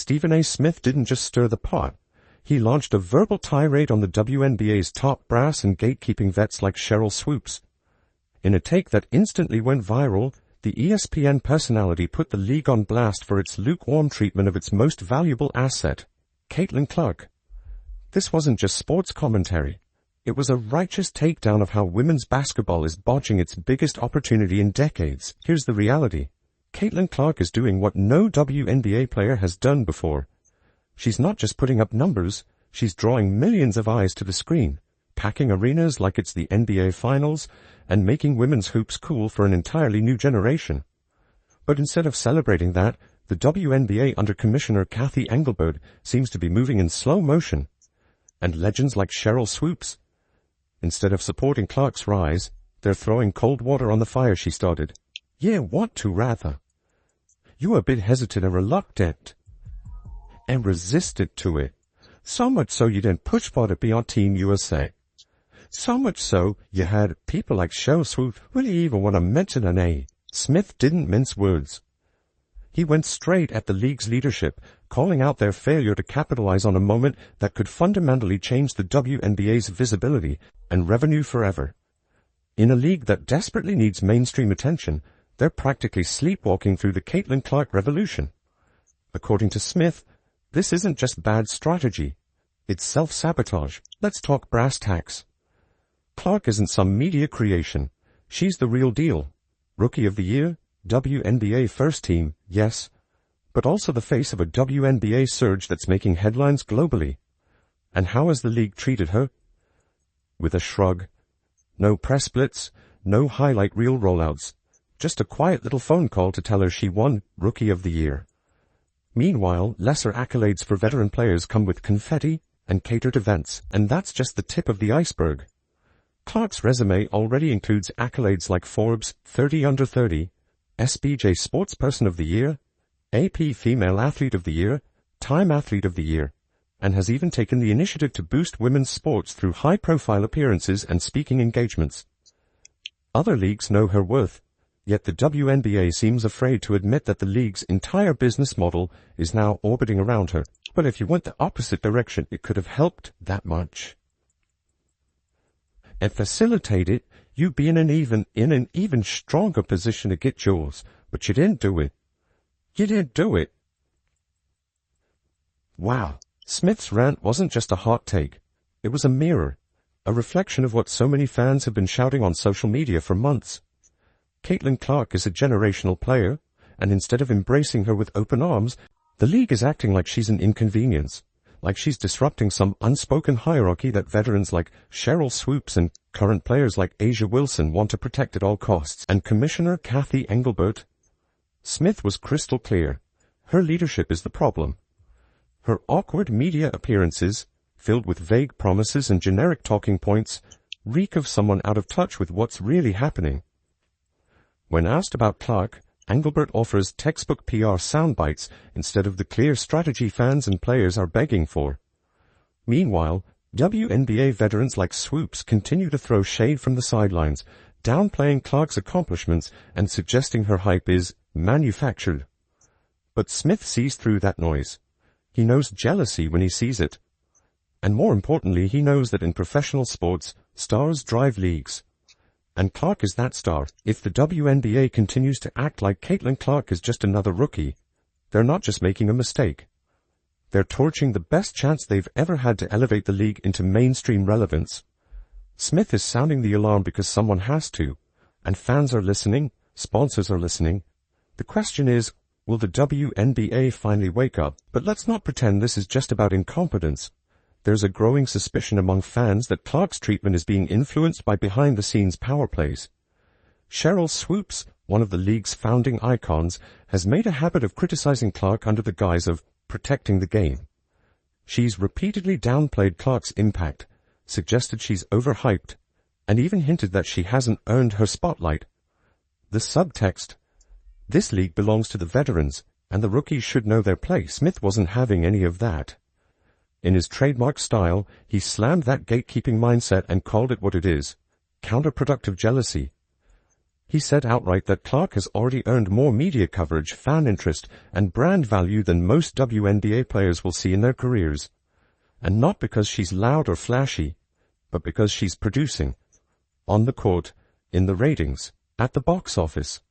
Stephen A. Smith didn't just stir the pot. He launched a verbal tirade on the WNBA's top brass and gatekeeping vets like Sheryl Swoopes. In a take that instantly went viral, the ESPN personality put the league on blast for its lukewarm treatment of its most valuable asset, Caitlin Clark. This wasn't just sports commentary. It was a righteous takedown of how women's basketball is botching its biggest opportunity in decades. Here's the reality. Caitlin Clark is doing what no WNBA player has done before. She's not just putting up numbers, she's drawing millions of eyes to the screen, packing arenas like it's the NBA Finals, and making women's hoops cool for an entirely new generation. But instead of celebrating that, the WNBA under Commissioner Cathy Engelbert seems to be moving in slow motion. And legends like Sheryl Swoopes, instead of supporting Clark's rise, they're throwing cold water on the fire she started. Yeah, what to rather? You were a bit hesitant and reluctant, and resisted to it. So much so you didn't push for to be on Team USA. So much so, you had people like Sheryl Swoopes really even want to mention an A. Smith didn't mince words. He went straight at the league's leadership, calling out their failure to capitalize on a moment that could fundamentally change the WNBA's visibility and revenue forever. In a league that desperately needs mainstream attention, they're practically sleepwalking through the Caitlin Clark revolution. According to Smith, this isn't just bad strategy. It's self-sabotage. Let's talk brass tacks. Clark isn't some media creation. She's the real deal. Rookie of the Year, WNBA First Team, yes, but also the face of a WNBA surge that's making headlines globally. And how has the league treated her? With a shrug. No press blitz, no highlight reel rollouts. Just a quiet little phone call to tell her she won Rookie of the Year. Meanwhile, lesser accolades for veteran players come with confetti and catered events, and that's just the tip of the iceberg. Clark's resume already includes accolades like Forbes 30 Under 30, SBJ Sportsperson of the Year, AP Female Athlete of the Year, Time Athlete of the Year, and has even taken the initiative to boost women's sports through high-profile appearances and speaking engagements. Other leagues know her worth, yet the WNBA seems afraid to admit that the league's entire business model is now orbiting around her. But if you went the opposite direction, it could have helped that much. And facilitated, you'd be in an even stronger position to get yours. But you didn't do it. You didn't do it. Wow. Smith's rant wasn't just a hot take. It was a mirror, a reflection of what so many fans have been shouting on social media for months. Caitlin Clark is a generational player, and instead of embracing her with open arms, the league is acting like she's an inconvenience, like she's disrupting some unspoken hierarchy that veterans like Sheryl Swoopes and current players like A'ja Wilson want to protect at all costs. And Commissioner Cathy Engelbert? Smith was crystal clear. Her leadership is the problem. Her awkward media appearances, filled with vague promises and generic talking points, reek of someone out of touch with what's really happening. When asked about Clark, Engelbert offers textbook PR soundbites instead of the clear strategy fans and players are begging for. Meanwhile, WNBA veterans like Swoopes continue to throw shade from the sidelines, downplaying Clark's accomplishments and suggesting her hype is manufactured. But Smith sees through that noise. He knows jealousy when he sees it. And more importantly, he knows that in professional sports, stars drive leagues. And Clark is that star. If the WNBA continues to act like Caitlin Clark is just another rookie, they're not just making a mistake. They're torching the best chance they've ever had to elevate the league into mainstream relevance. Smith is sounding the alarm because someone has to, and fans are listening, sponsors are listening. The question is, will the WNBA finally wake up? But let's not pretend this is just about incompetence. There's a growing suspicion among fans that Clark's treatment is being influenced by behind-the-scenes power plays. Sheryl Swoopes, one of the league's founding icons, has made a habit of criticizing Clark under the guise of protecting the game. She's repeatedly downplayed Clark's impact, suggested she's overhyped, and even hinted that she hasn't earned her spotlight. The subtext: this league belongs to the veterans, and the rookies should know their place. Smith wasn't having any of that. In his trademark style, he slammed that gatekeeping mindset and called it what it is: counterproductive jealousy. He said outright that Clark has already earned more media coverage, fan interest, and brand value than most WNBA players will see in their careers. And not because she's loud or flashy, but because she's producing. On the court, in the ratings, at the box office.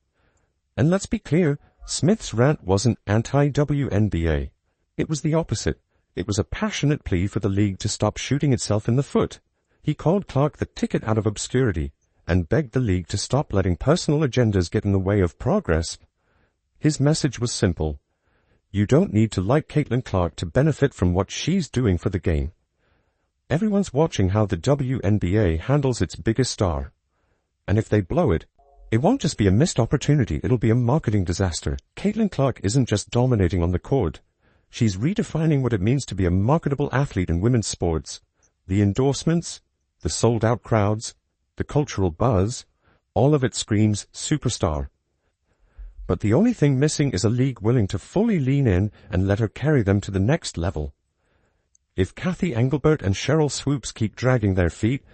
And let's be clear, Smith's rant wasn't anti-WNBA. It was the opposite. It was a passionate plea for the league to stop shooting itself in the foot. He called Clark the ticket out of obscurity, and begged the league to stop letting personal agendas get in the way of progress. His message was simple. You don't need to like Caitlin Clark to benefit from what she's doing for the game. Everyone's watching how the WNBA handles its biggest star. And if they blow it, it won't just be a missed opportunity, it'll be a marketing disaster. Caitlin Clark isn't just dominating on the court. She's redefining what it means to be a marketable athlete in women's sports. The endorsements, the sold-out crowds, the cultural buzz, all of it screams superstar. But the only thing missing is a league willing to fully lean in and let her carry them to the next level. If Cathy Engelbert and Sheryl Swoopes keep dragging their feet,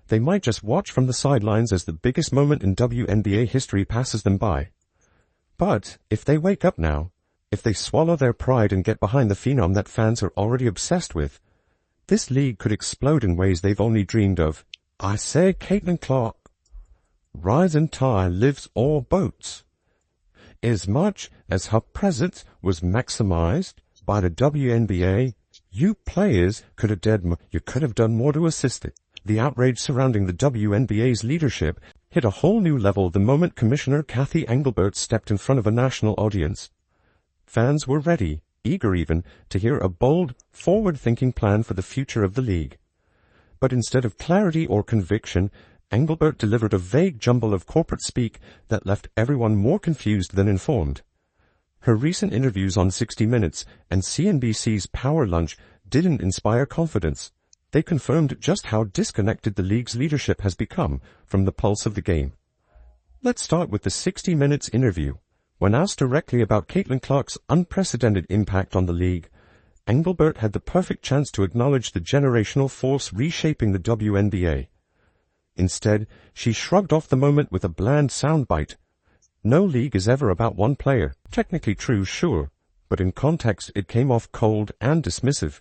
they might just watch from the sidelines as the biggest moment in WNBA history passes them by. But if they wake up now, if they swallow their pride and get behind the phenom that fans are already obsessed with, this league could explode in ways they've only dreamed of. I say Caitlin Clark, rising tide lifts all boats. As much as her presence was maximized by the WNBA, you players could have done more to assist it. The outrage surrounding the WNBA's leadership hit a whole new level the moment Commissioner Cathy Engelbert stepped in front of a national audience. Fans were ready, eager even, to hear a bold, forward-thinking plan for the future of the league. But instead of clarity or conviction, Engelbert delivered a vague jumble of corporate speak that left everyone more confused than informed. Her recent interviews on 60 Minutes and CNBC's Power Lunch didn't inspire confidence. They confirmed just how disconnected the league's leadership has become from the pulse of the game. Let's start with the 60 Minutes interview. When asked directly about Caitlin Clark's unprecedented impact on the league, Engelbert had the perfect chance to acknowledge the generational force reshaping the WNBA. Instead, she shrugged off the moment with a bland soundbite. No league is ever about one player. Technically true, sure, but in context it came off cold and dismissive.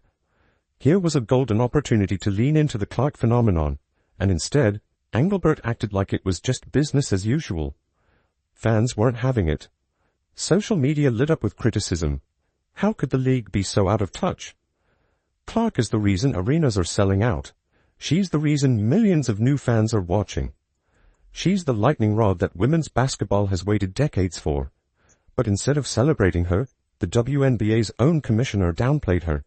Here was a golden opportunity to lean into the Clark phenomenon, and instead, Engelbert acted like it was just business as usual. Fans weren't having it. Social media lit up with criticism. How could the league be so out of touch? Clark is the reason arenas are selling out. She's the reason millions of new fans are watching. She's the lightning rod that women's basketball has waited decades for. But instead of celebrating her, the WNBA's own commissioner downplayed her.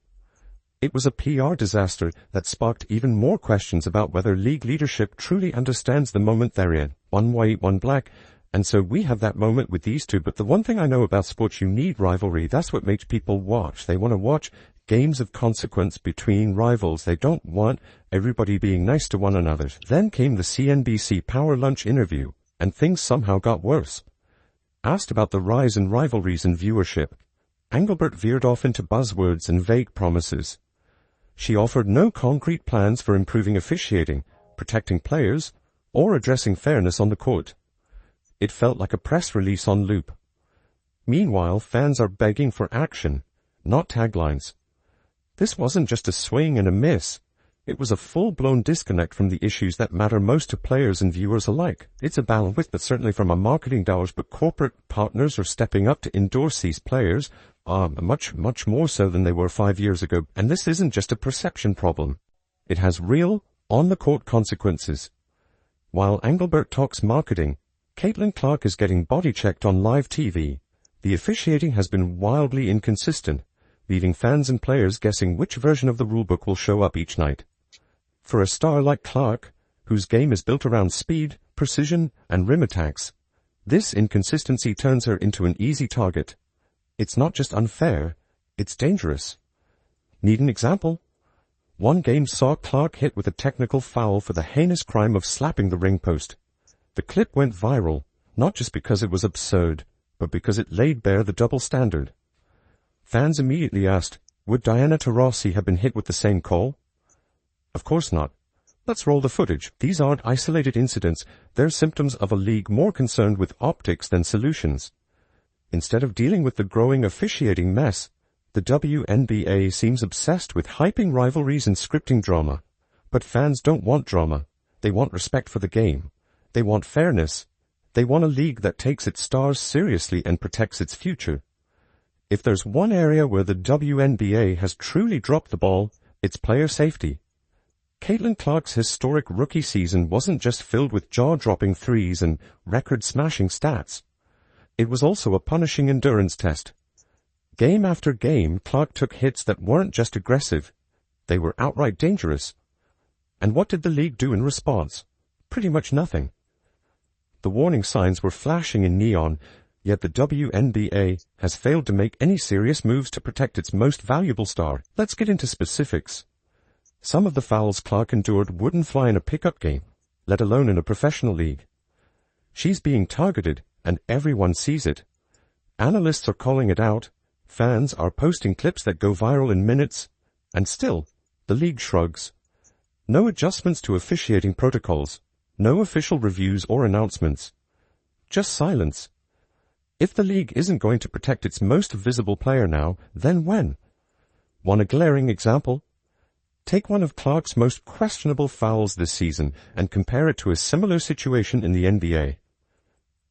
It was a PR disaster that sparked even more questions about whether league leadership truly understands the moment they're in. One white, one black. And so we have that moment with these two. But the one thing I know about sports, you need rivalry. That's what makes people watch. They want to watch games of consequence between rivals. They don't want everybody being nice to one another. Then came the CNBC Power Lunch interview, and things somehow got worse. Asked about the rise in rivalries and viewership, Engelbert veered off into buzzwords and vague promises. She offered no concrete plans for improving officiating, protecting players, or addressing fairness on the court. It felt like a press release on loop. Meanwhile, fans are begging for action, not taglines. This wasn't just a swing and a miss. It was a full-blown disconnect from the issues that matter most to players and viewers alike. It's a bandwidth, but certainly from a marketing dollars, but corporate partners are stepping up to endorse these players, much more so than they were 5 years ago. And this isn't just a perception problem. It has real, on-the-court consequences. While Engelbert talks marketing, Caitlin Clark is getting body-checked on live TV. The officiating has been wildly inconsistent, leaving fans and players guessing which version of the rulebook will show up each night. For a star like Clark, whose game is built around speed, precision, and rim attacks, this inconsistency turns her into an easy target. It's not just unfair, it's dangerous. Need an example? One game saw Clark hit with a technical foul for the heinous crime of slapping the ring post. The clip went viral, not just because it was absurd, but because it laid bare the double standard. Fans immediately asked, would Diana Taurasi have been hit with the same call? Of course not. Let's roll the footage. These aren't isolated incidents, they're symptoms of a league more concerned with optics than solutions. Instead of dealing with the growing officiating mess, the WNBA seems obsessed with hyping rivalries and scripting drama. But fans don't want drama. They want respect for the game. They want fairness. They want a league that takes its stars seriously and protects its future. If there's one area where the WNBA has truly dropped the ball, it's player safety. Caitlin Clark's historic rookie season wasn't just filled with jaw-dropping threes and record-smashing stats. It was also a punishing endurance test. Game after game, Clark took hits that weren't just aggressive. They were outright dangerous. And what did the league do in response? Pretty much nothing. The warning signs were flashing in neon, yet the WNBA has failed to make any serious moves to protect its most valuable star. Let's get into specifics. Some of the fouls Clark endured wouldn't fly in a pickup game, let alone in a professional league. She's being targeted, and everyone sees it. Analysts are calling it out, fans are posting clips that go viral in minutes, and still, the league shrugs. No adjustments to officiating protocols, no official reviews or announcements. Just silence. If the league isn't going to protect its most visible player now, then when? Want a glaring example? Take one of Clark's most questionable fouls this season and compare it to a similar situation in the NBA.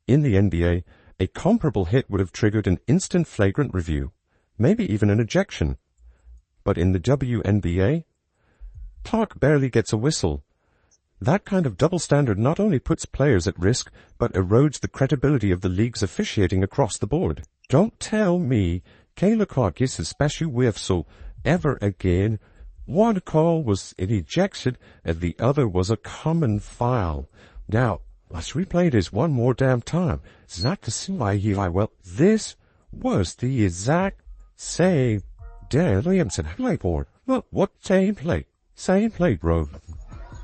In the NBA, a comparable hit would have triggered an instant flagrant review, maybe even an ejection. But in the WNBA, Clark barely gets a whistle. That kind of double standard not only puts players at risk, but erodes the credibility of the league's officiating across the board. Don't tell me Kayla Clark is a special whistle ever again. One call was an ejection and the other was a common foul. Now, let's replay this one more damn time. It's not to see why well, this was the exact same Dan Williamson playboard. Look, what same play? Same play, bro.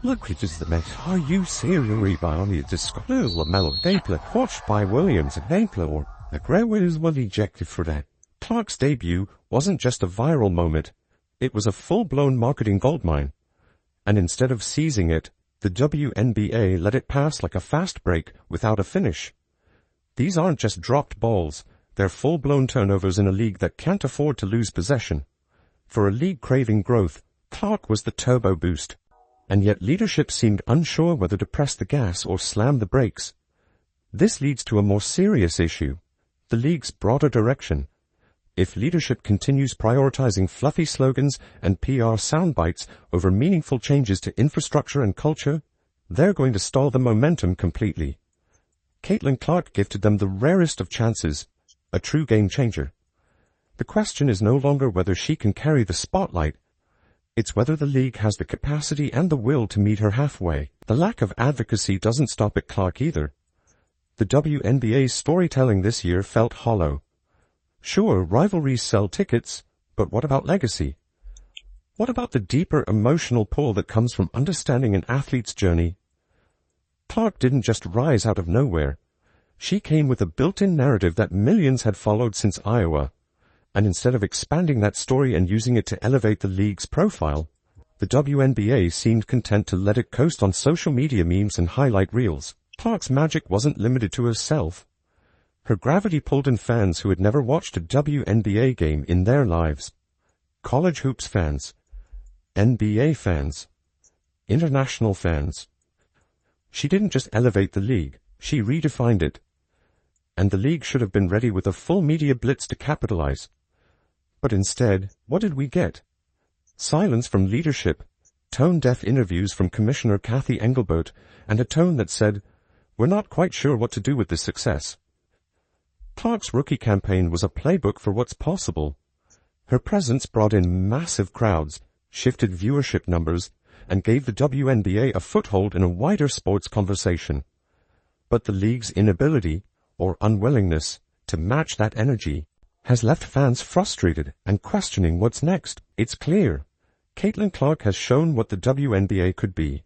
Look, it is the mess. Are you serious rebound? You discover the mellow gameplay watched by Williams and gameplay or the Grey Williams was ejected for that. Clark's debut wasn't just a viral moment. It was a full-blown marketing goldmine. And instead of seizing it, the WNBA let it pass like a fast break without a finish. These aren't just dropped balls. They're full-blown turnovers in a league that can't afford to lose possession. For a league craving growth, Clark was the turbo boost. And yet leadership seemed unsure whether to press the gas or slam the brakes. This leads to a more serious issue, the league's broader direction. If leadership continues prioritizing fluffy slogans and PR soundbites over meaningful changes to infrastructure and culture, they're going to stall the momentum completely. Caitlin Clark gifted them the rarest of chances, a true game changer. The question is no longer whether she can carry the spotlight. It's whether the league has the capacity and the will to meet her halfway. The lack of advocacy doesn't stop at Clark either. The WNBA's storytelling this year felt hollow. Sure, rivalries sell tickets, but what about legacy? What about the deeper emotional pull that comes from understanding an athlete's journey? Clark didn't just rise out of nowhere. She came with a built-in narrative that millions had followed since Iowa. And instead of expanding that story and using it to elevate the league's profile, the WNBA seemed content to let it coast on social media memes and highlight reels. Clark's magic wasn't limited to herself. Her gravity pulled in fans who had never watched a WNBA game in their lives. College hoops fans, NBA fans, international fans. She didn't just elevate the league, she redefined it. And the league should have been ready with a full media blitz to capitalize. But instead, what did we get? Silence from leadership, tone-deaf interviews from Commissioner Kathy Engelbert, and a tone that said, "We're not quite sure what to do with this success." Clark's rookie campaign was a playbook for what's possible. Her presence brought in massive crowds, shifted viewership numbers, and gave the WNBA a foothold in a wider sports conversation. But the league's inability, or unwillingness, to match that energy has left fans frustrated and questioning what's next. It's clear. Caitlin Clark has shown what the WNBA could be.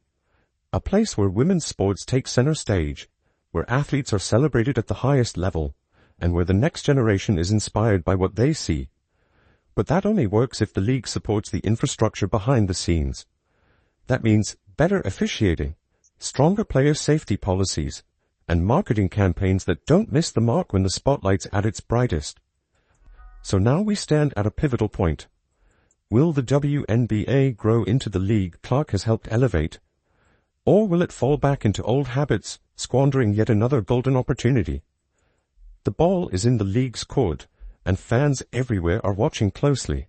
A place where women's sports take center stage, where athletes are celebrated at the highest level, and where the next generation is inspired by what they see. But that only works if the league supports the infrastructure behind the scenes. That means better officiating, stronger player safety policies, and marketing campaigns that don't miss the mark when the spotlight's at its brightest. So now we stand at a pivotal point. Will the WNBA grow into the league Clark has helped elevate? Or will it fall back into old habits, squandering yet another golden opportunity? The ball is in the league's court, and fans everywhere are watching closely.